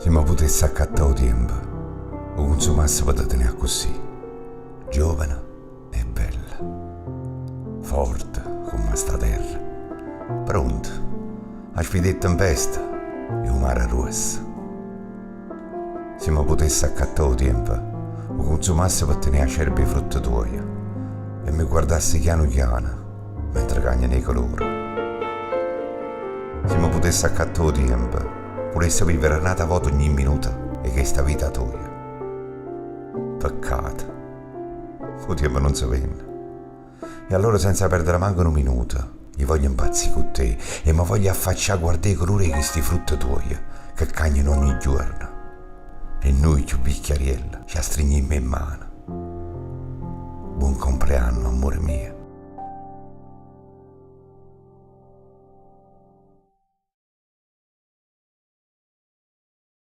Se mi potessi accattare il tempo, lo consumassi per tenere così, giovane e bella, forte come sta terra, pronta a sfidare tempesta e un mare rosso. Se mi potessi accattare il tempo, lo consumassi per tenere a cerbi i frutti tuoi e mi guardassi piano piano mentre cagna nei colori. Se mi potessi accattare il tempo, volessi vivere un'altra volta ogni minuto e che sta vita tua. Peccato, il tempo non si venne. E allora, senza perdere manco un minuto, io voglio impazzire con te e mi voglio affacciare a guardare i colori di questi frutti tuoi che cagnano ogni giorno. E noi, più bicchiariella, ci stringiamo in mano. Buon compleanno, amore mio.